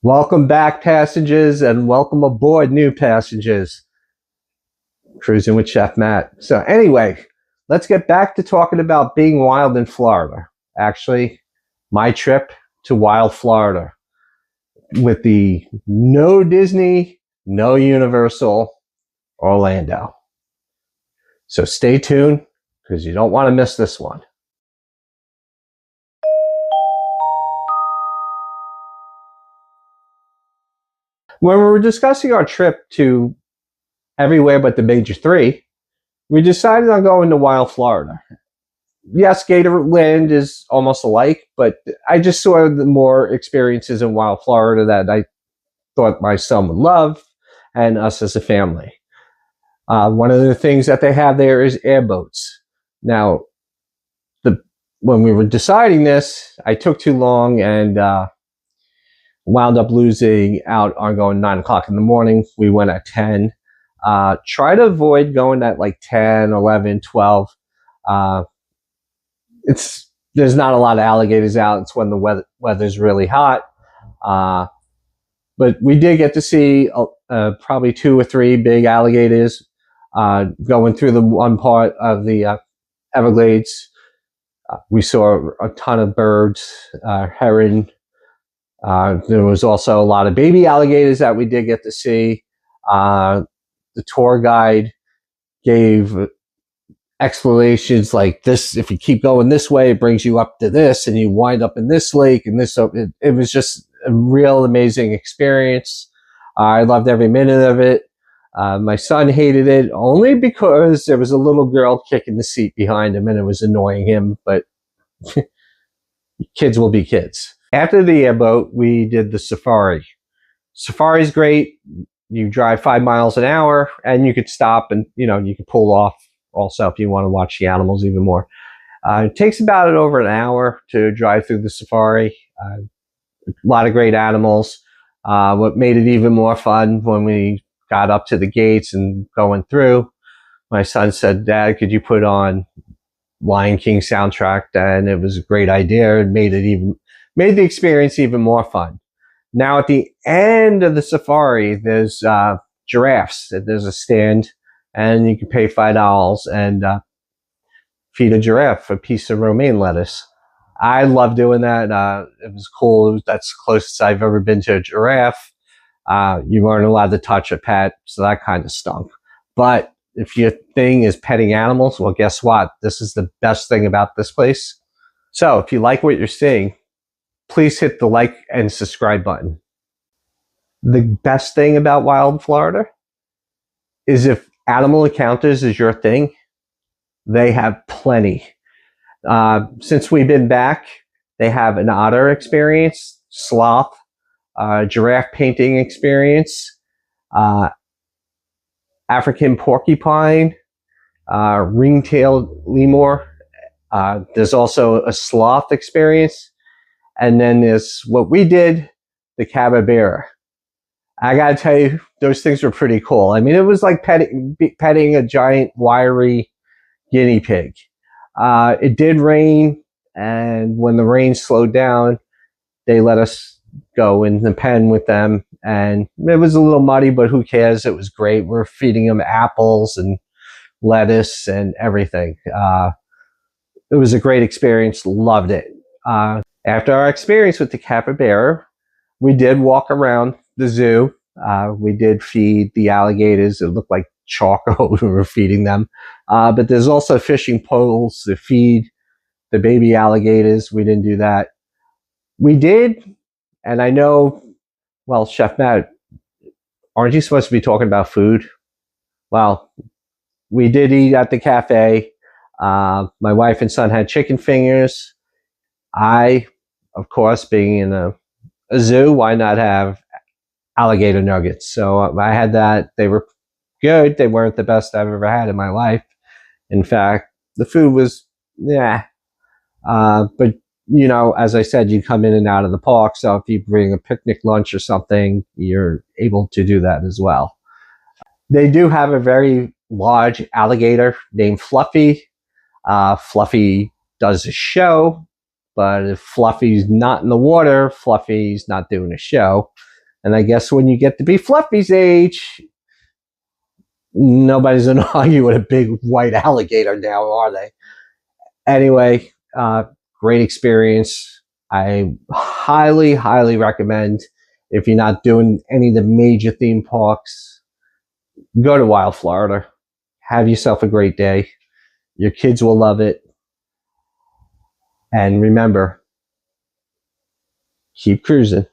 Welcome back, passengers, and welcome aboard, new passengers. Cruising with Chef Matt. So anyway, let's get back to talking about being wild in Florida. Actually, my trip to wild Florida with the no Disney, no Universal Orlando. So stay tuned because you don't want to miss this one. When we were discussing our trip to everywhere but the major three, we decided on going to wild Florida. Yes, Gatorland is almost alike, but I just saw the more experiences in wild Florida that I thought my son would love and us as a family. One of the things that they have there is airboats. Now, when we were deciding this, I took too long and wound up losing out on going 9 o'clock in the morning. We went at 10. Try to avoid going at like 10, 11, 12. There's not a lot of alligators out. It's when the weather's really hot. But we did get to see probably 2 or 3 big alligators going through the one part of the Everglades. We saw a ton of birds, heron. There was also a lot of baby alligators that we did get to see. The tour guide gave explanations like this: if you keep going this way, it brings you up to this, and you wind up in this lake, and this. It was just a real amazing experience. I loved every minute of it. My son hated it only because there was a little girl kicking the seat behind him, and it was annoying him. But kids will be kids. After the airboat, we did the safari. Safari's great. You drive 5 miles an hour, and you could stop and you could pull off also if you want to watch the animals even more. It takes about over an hour to drive through the safari. A lot of great animals. What made it even more fun when we got up to the gates and going through, my son said, "Dad, could you put on Lion King soundtrack?" And it was a great idea. It made the experience even more fun. Now at the end of the safari, there's giraffes. There's a stand, and you can pay $5 and feed a giraffe a piece of romaine lettuce. I love doing that. It was cool. That's the closest I've ever been to a giraffe. You weren't allowed to touch a pet, so that kind of stunk. But if your thing is petting animals, well, guess what? This is the best thing about this place. So if you like what you're seeing, please hit the like and subscribe button. The best thing about wild Florida is if animal encounters is your thing, they have plenty. Since we've been back, they have an otter experience, sloth, giraffe painting experience, African porcupine, ring-tailed lemur. There's also a sloth experience. And then there's what we did, the capybara. I gotta tell you, those things were pretty cool. I mean, it was like petting a giant wiry guinea pig. It did rain, and when the rain slowed down, they let us go in the pen with them. And it was a little muddy, but who cares? It was great. We're feeding them apples and lettuce and everything. It was a great experience. Loved it. After our experience with the capybara, we did walk around the zoo. We did feed the alligators. It looked like charcoal we were feeding them. But there's also fishing poles to feed the baby alligators. We didn't do that. We did, and I know, well, Chef Matt, aren't you supposed to be talking about food? Well, we did eat at the cafe. My wife and son had chicken fingers. I, of course, being in a zoo, why not have alligator nuggets? So I had that. They were good. They weren't the best I've ever had in my life. In fact, the food was, yeah. But, as I said, you come in and out of the park. So if you bring a picnic lunch or something, you're able to do that as well. They do have a very large alligator named Fluffy. Fluffy does a show. But if Fluffy's not in the water, Fluffy's not doing a show. And I guess when you get to be Fluffy's age, nobody's going to argue with a big white alligator now, are they? Anyway, great experience. I highly, highly recommend, if you're not doing any of the major theme parks, go to Wild Florida. Have yourself a great day. Your kids will love it. And remember, keep cruising.